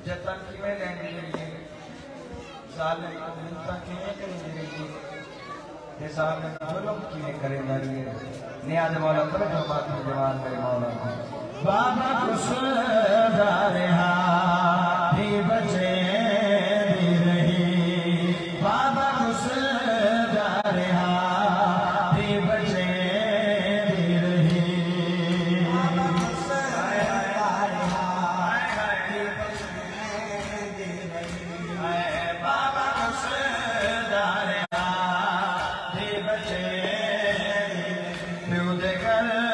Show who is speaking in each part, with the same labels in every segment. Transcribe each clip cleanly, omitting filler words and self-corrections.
Speaker 1: जतन किमें लैंदी रही जालिम को मिलता किमें करेंदी रही ते जालिम जुल्म किमें करेंदा रही नियाज मौला तवज्जो बात में जवान मेरे मौला बाबा खुश रहा भी बचे भी रही बाबा खुश रहा भी बचे भी रही बाबा खुश रहा भी बचे प्यूद कर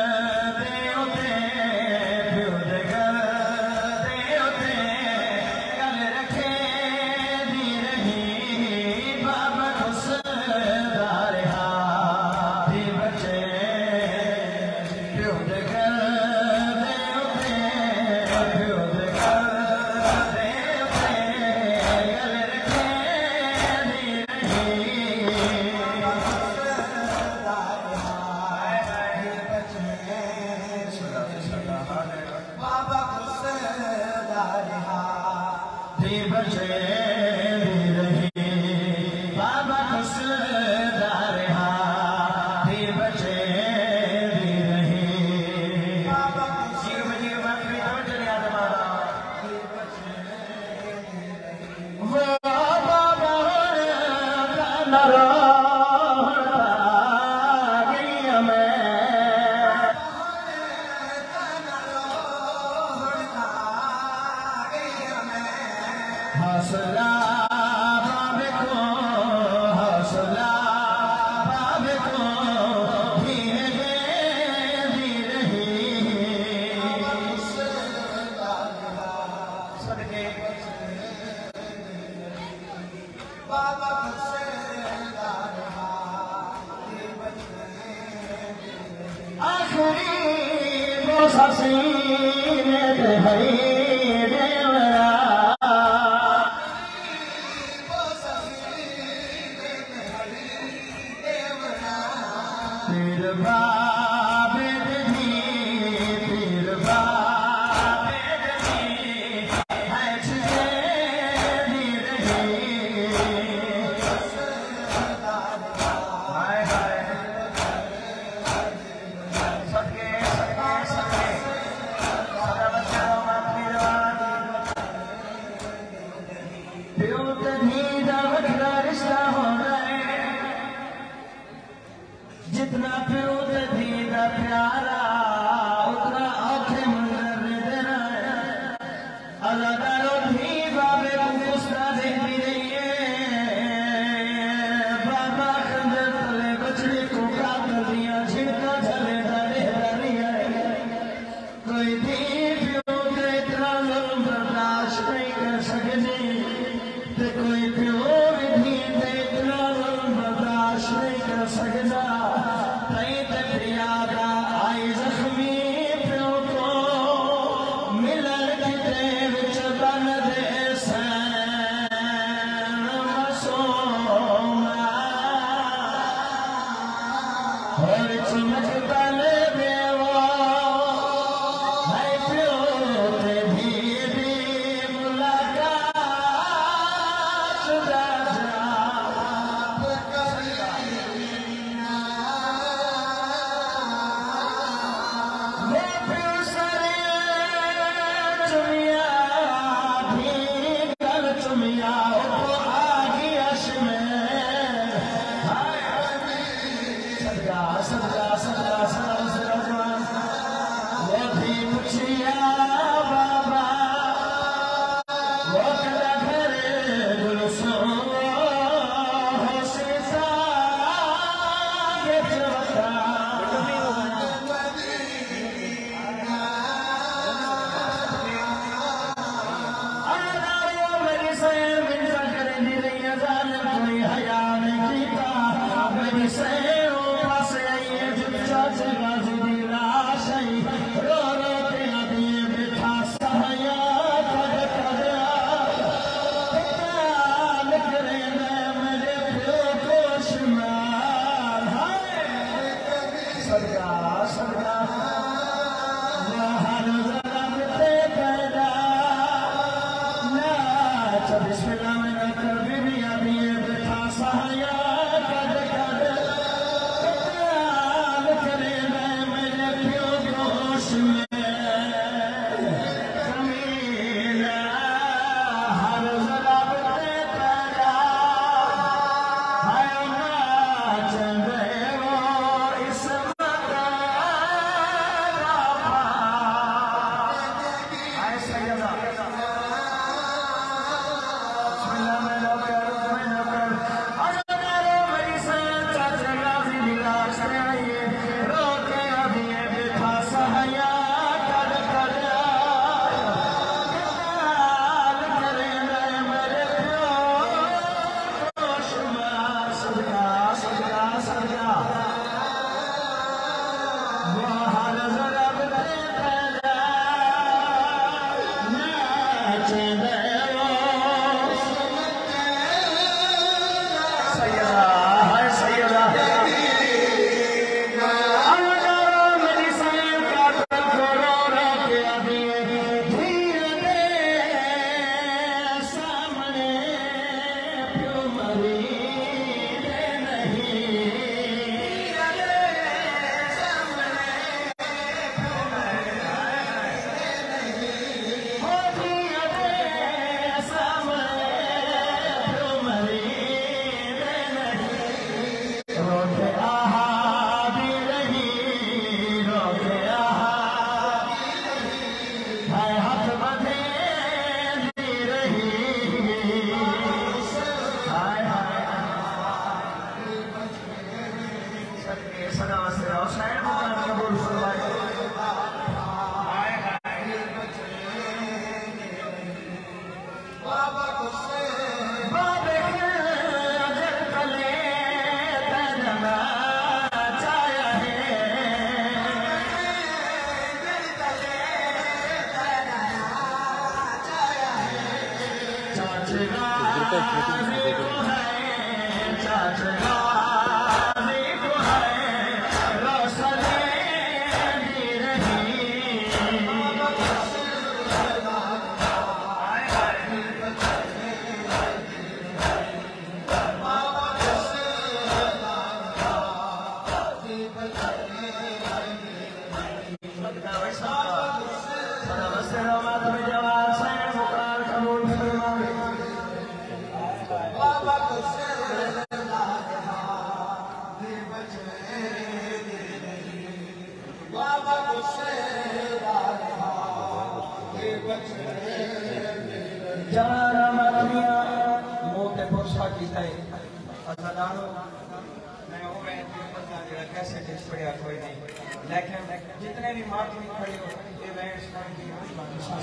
Speaker 1: जितने भी मार्केट खड़े हो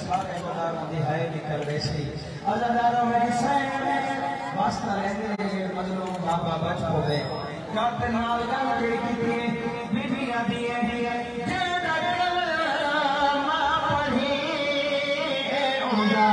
Speaker 1: सारे दिहाई निकल वैसे अजादारों में वास्ता रहने मजलूम बाबा बच हो गए काते नाल गल की थी बीबी आदि है मां पढ़ी उड़ा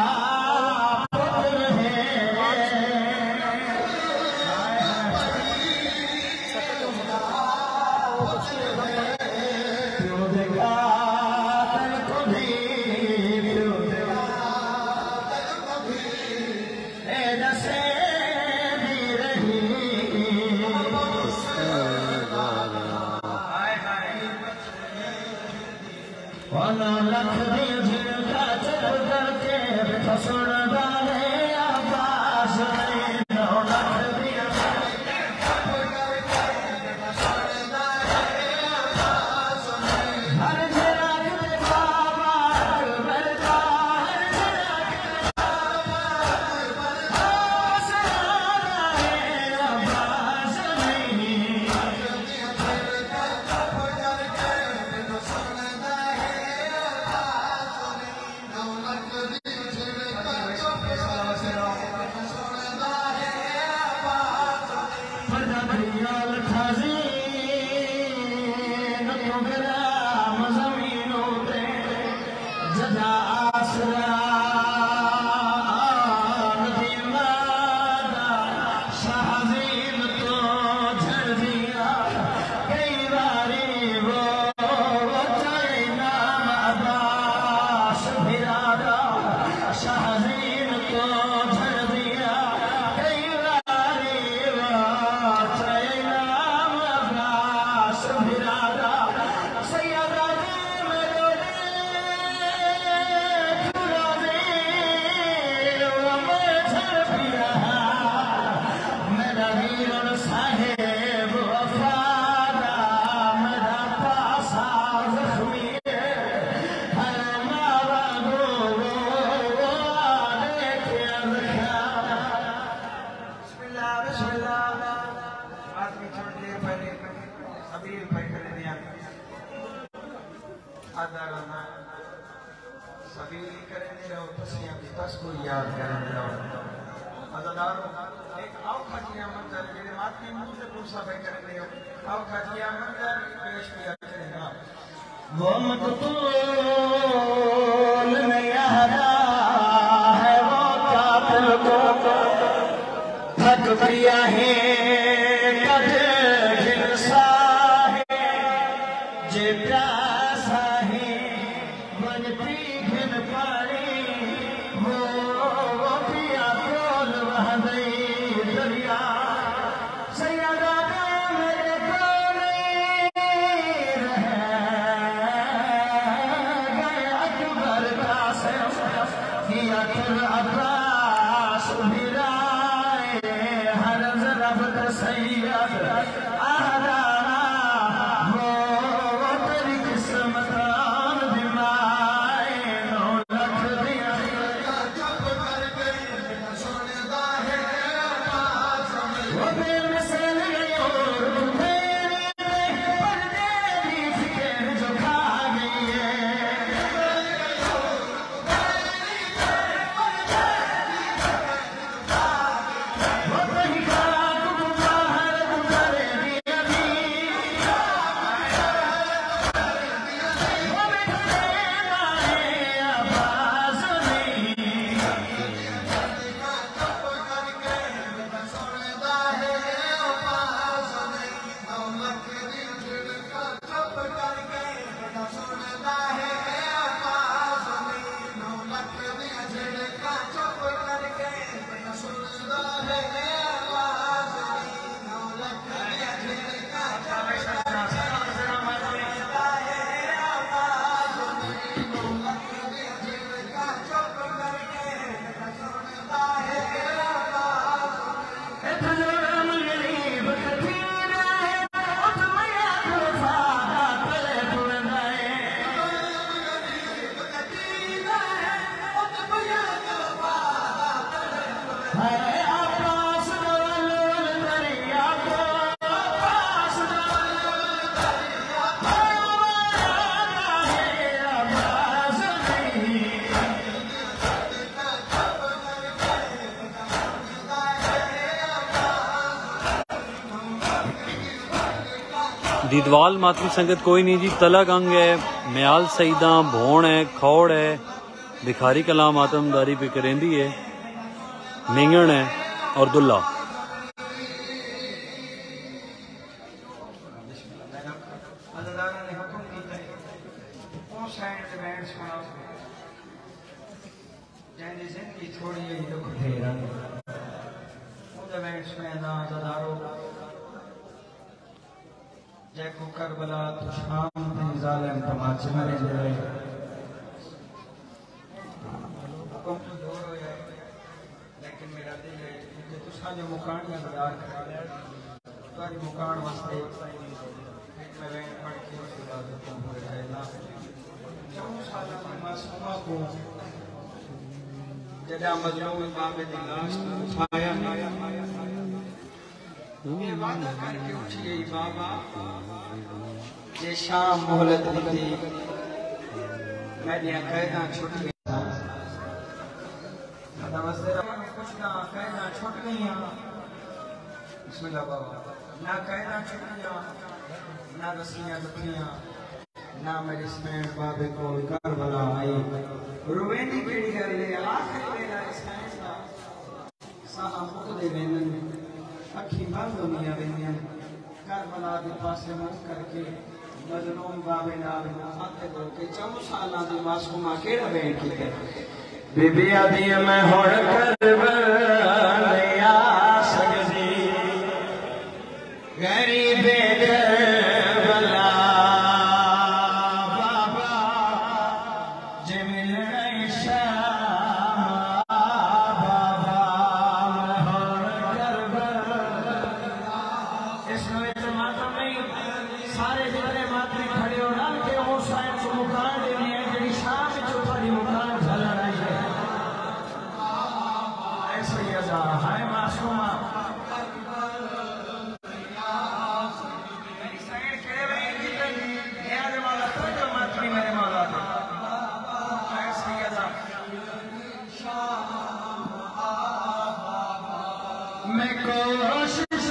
Speaker 1: याद करें अदादार एक औखा जिया मंजर जेडे माती मुंह से पुरसा पे करते हो औखा जिया मंजर पेश किया करेगा वो मकतूल नहीं हरा है वो कातिल को थक पिया है कद घिलसा है जे प्यासा है मन पी घिन पानी वो पिया कोल वह गई दरिया सैयदा मेरे को नहीं रह गए अकबर कासिम किया फिर अब्बास बिराए हर ज़रफ़ सैयद आरा वो तेरी किस्मत दिमाए 9 लाख दिया जब कर गई सोनेदा है वो दिल में से गई और मेरी पर्दे की फिक्र जो खा गई है वो कहीं का तुम बाहर उतरे दिया दी वो बैठे माए आवाज़ नहीं
Speaker 2: दीदवाल मातमी संगत कोई नहीं जी। तलक अंग है, म्याल सईदा, भोण है, खौड़ है, भिखारी कलाम मातमदारी पे करेंदी है, मिंगण है और दुल्ला।
Speaker 1: जैको करबला तो शाम थी जालिम तमाचे मरे जाए हुक्म तो दूर हो जाए लेकिन मेरा दिल है कि तुसा जो मुकान या बदार करा तुम्हारी मुकान वास्ते मैं वैन पढ़ के उसके बाद हुक्म हो जाए ना 4 साल की मासूमा को जदा मजलूम बाबे दी लाश को उठाया ये वादा करके उठिए बाबा जे शाम मोहलत दी मेरी कैदा छूट गई कुछ ना कैदा छूट गई बिस्मिल्लाह बाबा ना कैदा छूट गया ना रस्सियां टूटियां ना मेरी स्मैन बाबे को करबला आई रुवेनी केड़ी गल है आखिर मेरा स्मैन दा साहा मुक दे वेंदन अखी बंद होनिया वेंदियां करबला दे पासे मुंह करके मजलूम बाबे नाल हाथ धो के 4 सालां दी मासूमा केड़ा वेण कीते बीबी आदी मैं हुण करबला सकदी गरीबे करबला बाबा जे मिलना शाम बाबा मैं हुण करबला इसमें तो मातम नहीं सारे जितने मातमी खड़े हो रल के हुसैन को मुकान देनी है जी शाम जो थोड़ी मुकान चल रही है ऐसे ही अजा है मासूमा मेरी साइड खड़े हुए जितने न्याज वाला तो मातमी मेरे मौला थे ऐसे ही अजा मैं कोशिश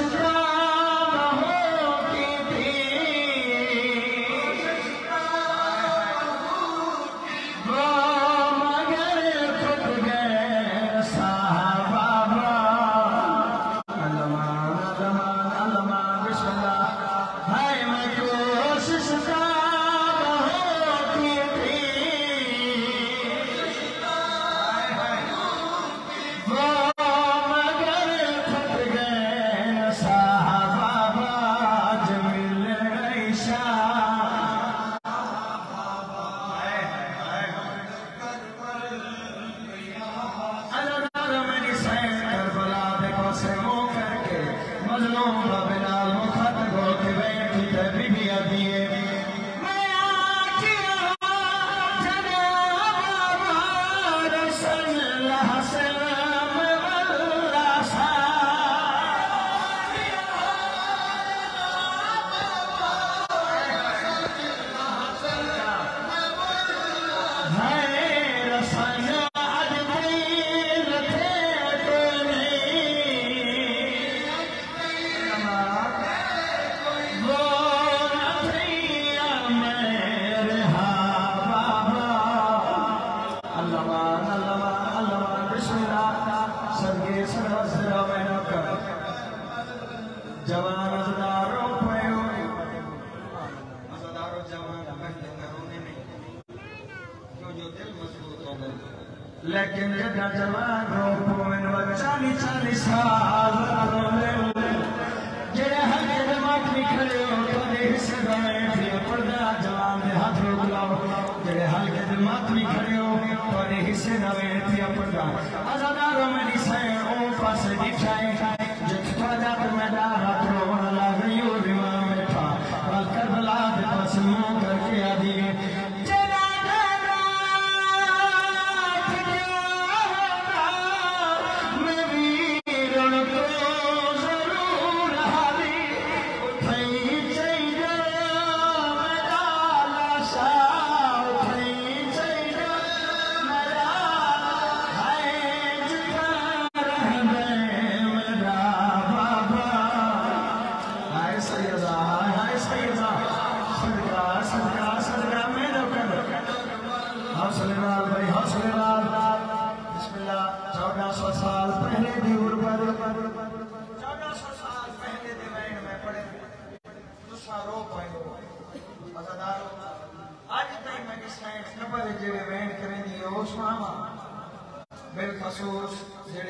Speaker 1: लेकिन जगह जवान रो 40 साल जेड़े हल्के दिमाग निकले हिस्से पर्दा जवान दे हाथ रोक लाओ जेड़े हल्के दिमाग निकले थोड़े हिस्से नवे पर्दा आजादारों में निशान ओ पास दिखाए जित पर्दा पर मैदान हाथ रोन लग रही हो विमान में था करबला दे पास मुंह करके आदि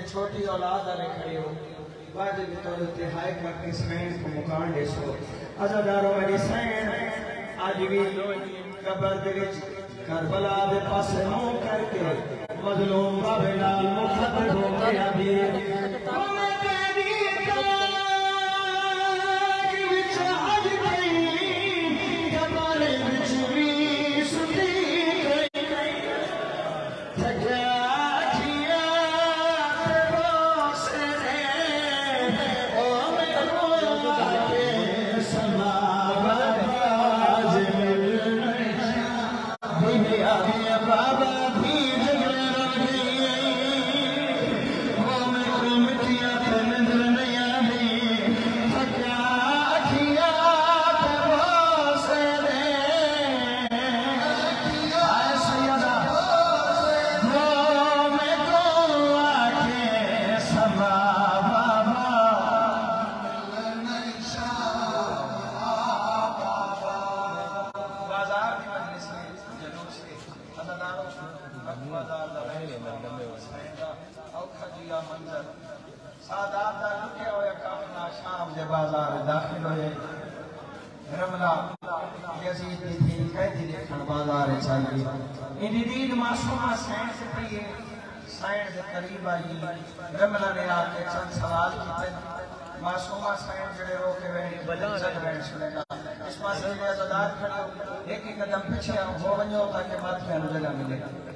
Speaker 1: छोटी औलाद वाले खड़े हो वाजिब तौर पे हाय करके सैन को मुकान देसो अज़ादारों मेरी सैन आज भी कब्र दे विच करबला दे पासे मुंह करके मजलूम बाबे लाल मुखत हो के आदी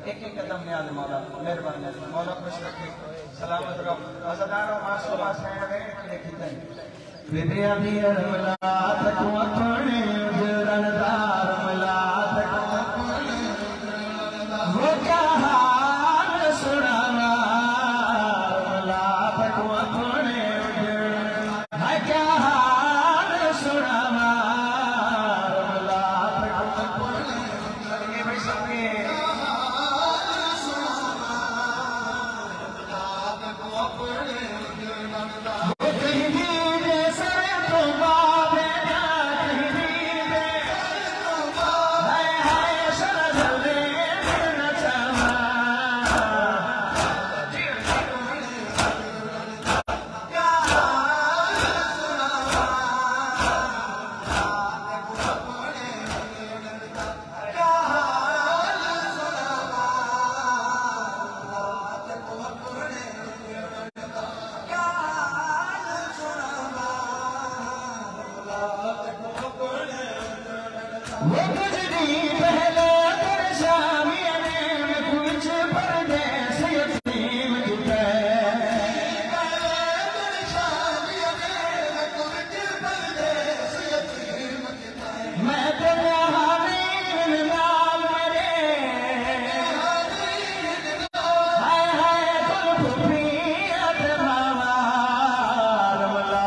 Speaker 1: एक कदम ने आदम मौला मेहरबानी मौला खुश रखे सलामत रहो अज़दारो मासूमा सैन वे लिखते बेबे अभी रमला तक अपने जरनदार मला तक वो कहां सुनाना मला तक अपने वो तुझी पहले तेरे शामिया ने मैं कुछ परदेस यतीम जुटे मैं तेरे हामीन नाल मेरे हाय हाय तुम फुफियत मावा रमला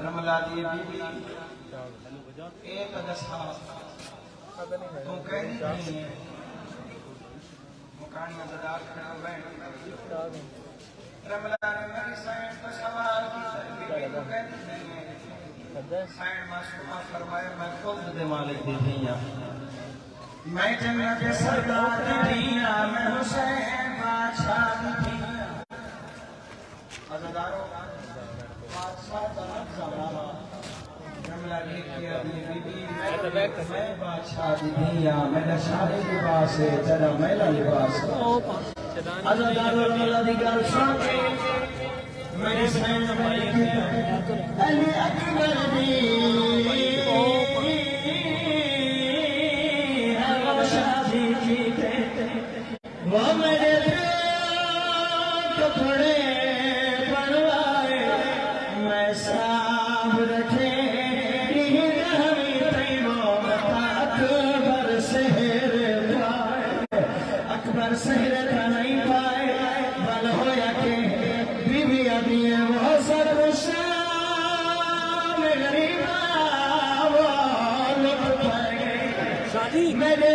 Speaker 1: रमला दी बीबी एक दसा तू कहनी नहीं है मुकानिया जदार खड़ा बैठ रमला ने मेरी साइड तो सवाल की तू कहनी नहीं है साइड मासूमा फरमाया मैं खुद दे मालिक दी धिया मैं जन्नत के सरदार दी धिया मैं हुसैन बादशाह दी धिया अज़दारो बादशाह जनक ज़माना रमला ने किया बीबी मैं बादशाह दी धिया मेरा शादी लिबास है तेरा मेला लिबास अज़दारो रमला दी गल सुन के मेरे सैन भाई के अली अकबर दी शादी की वो मेरे कपड़े बनवाए मैं साफ रखे अकबर शहर का नहीं पाए बल होया के बीबी अभी वो सब गरीबा वो लुट पाए मेरे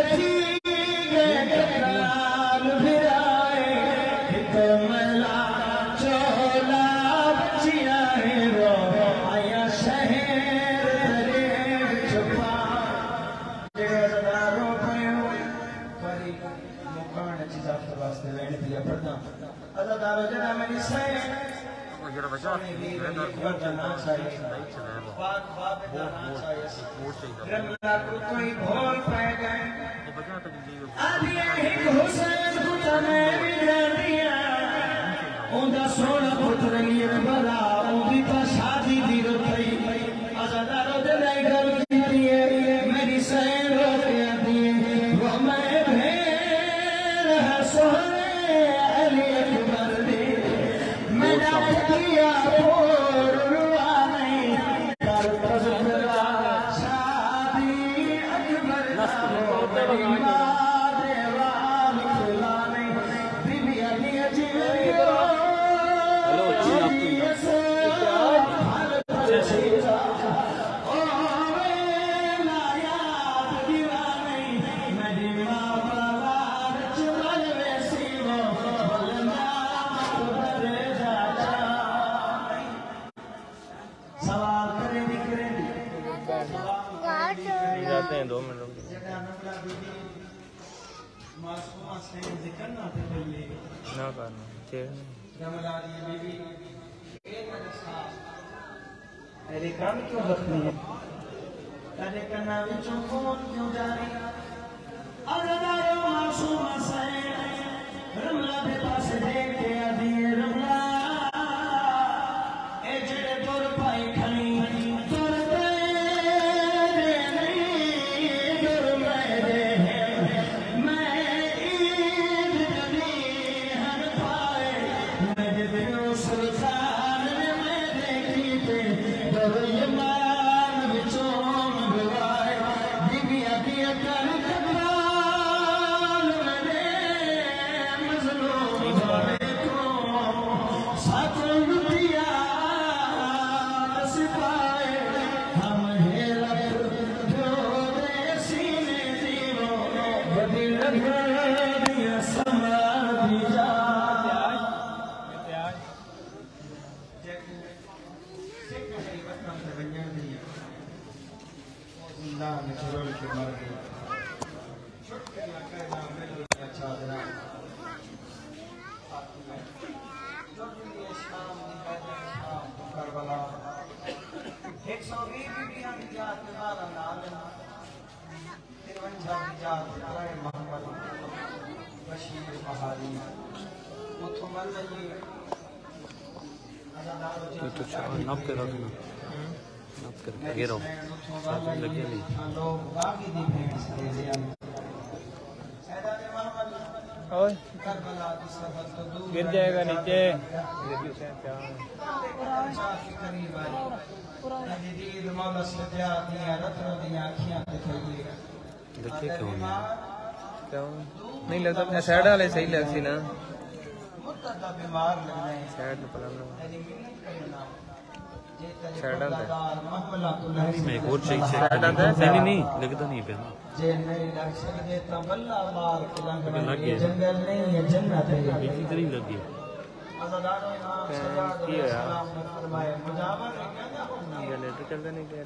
Speaker 1: कोई भोल पै गए उनका सोना पुत्र बड़ा उनकी तो शादी दी रही अज़दारो दे गल की मेरी सैन रोके वो मैं भेड़ सोने अली अकबर दी मेरा दिया जाते हैं 2 मिनट ना करना काम क्यों रखनी है तेरे कन्ना विचों कौन क्यों जा रही अज़दारो मासूमा से रमला दे पास देख के आदि रमला ए जेड़े तोर पाई खनी बीबी अभी कर
Speaker 2: तो नप के रखना, नप कर लगे रहो, लगे नहीं।
Speaker 3: और गिर जाएगा नीचे।
Speaker 2: देखिए क्यों नहीं,
Speaker 3: क्यों नहीं लगता? अपने साइड वाले सही लगती ना, साइड
Speaker 2: मैं एक और चाहिए नहीं नहीं लगता नहीं पे लग गया, इतनी लग गया।
Speaker 3: जनरेटर चलता नहीं क्या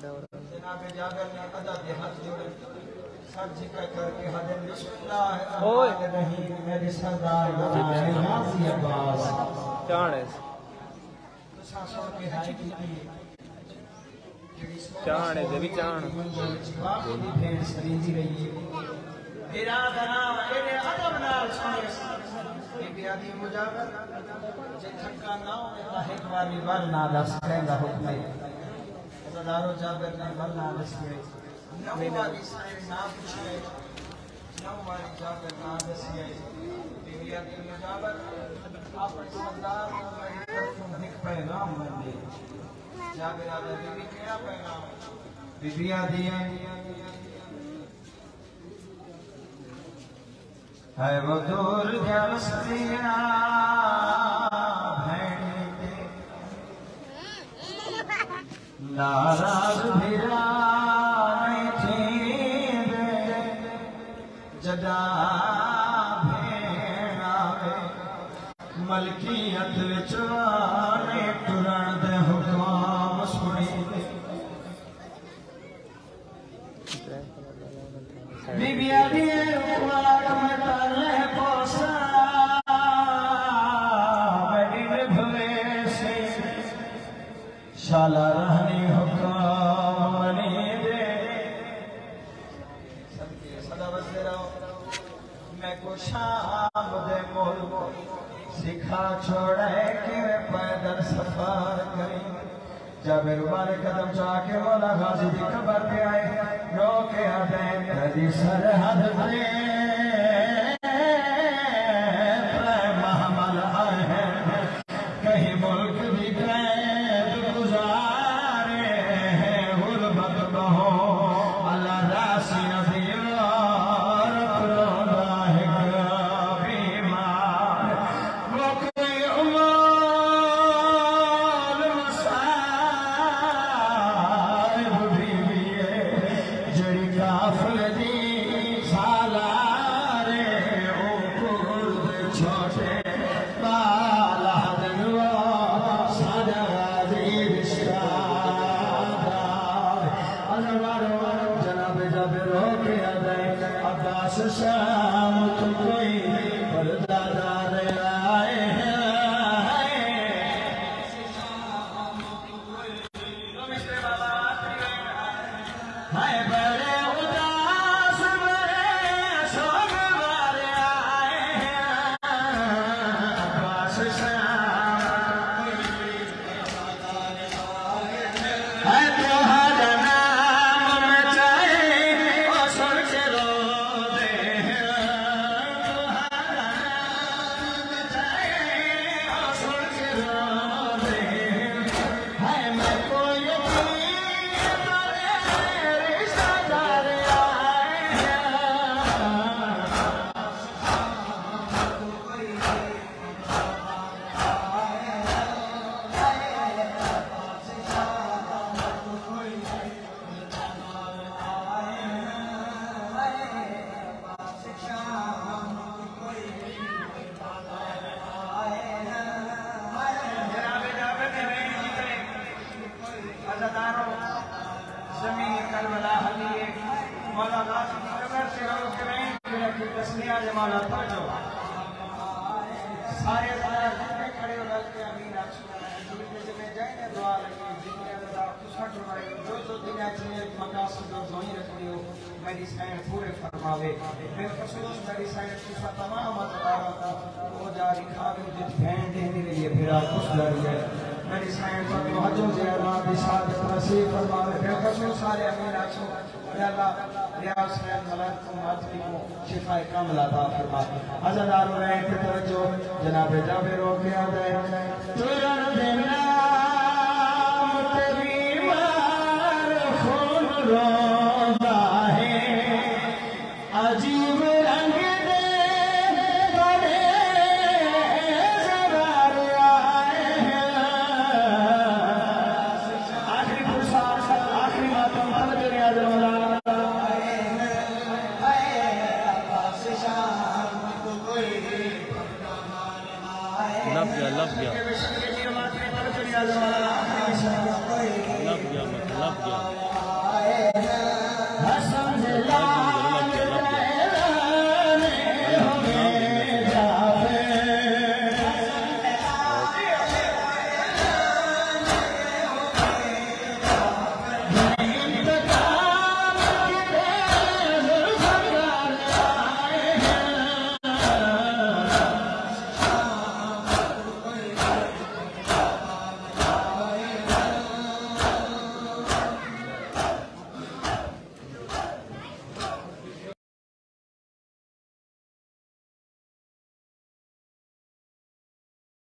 Speaker 3: चाण है भी चाण
Speaker 1: है वो दूर नाराज भिराने थी जदा भेणावे मलकियत विचवाने पुराण दे हुक्म सुनी बीबिया दिए उपवाक में ताले पोसा बड़ी भवे से शाला रहनी हुक्मनी दे सबके सदा बसते रहो। मैं को शाम दे मोल सिखा छोड़े कि पैदल सफर करी जब रुबारे कदम जाके मौला गाजी की खबर पे आए रोके हटे कदी सरहद पे महमल आए हैं कहीं मुल्क भी कैद गुजारे हैं गुरबत बहो अल्लाह रासी नबी और अपना है बीमार वो कोई शाम तो कोई परदादार आए हैं बड़े उदास बड़े शोक वाले आए हैं अब्बास शाम है तुम्हारा नाम में चाहे और सुन के रो दे यारो जमीन करबला हलिए मौला गाजी की कब्र से रो के नहीं मेरा की तस्लिया जमाला पहुंचो सारे सारे जितने खड़े हो गए अमीन जितने जाए ना दुआ लगी जितने अल्लाह खुशा करवाए जो दुनिया में मकासद और जोई रख दियो मेरी साइन पूरे फरमावे मैं खसूस मेरी साइन खुशा तमाम अतारा का वो जारी खावे जित बहन देने लिए फिरा खुश लगी है मेरी साइन पर तवज्जो से अल्लाह की शादत नसीब फरमावे मैं खसूस सारे अमीन आछो या अल्लाह रियाज से मलक को मातमी को शिफा कामिल अता फरमा अज़ादार रहे थे तवज्जो जनाब जाबिर हो गया है तेरा देना तेरी मार खून रोंदा है अजीब रंग दे बड़े ज़रार आए हैं आखिरी फुर्सत आखिरी मातम तलब रियाज मौलाना
Speaker 2: लग गया लग गया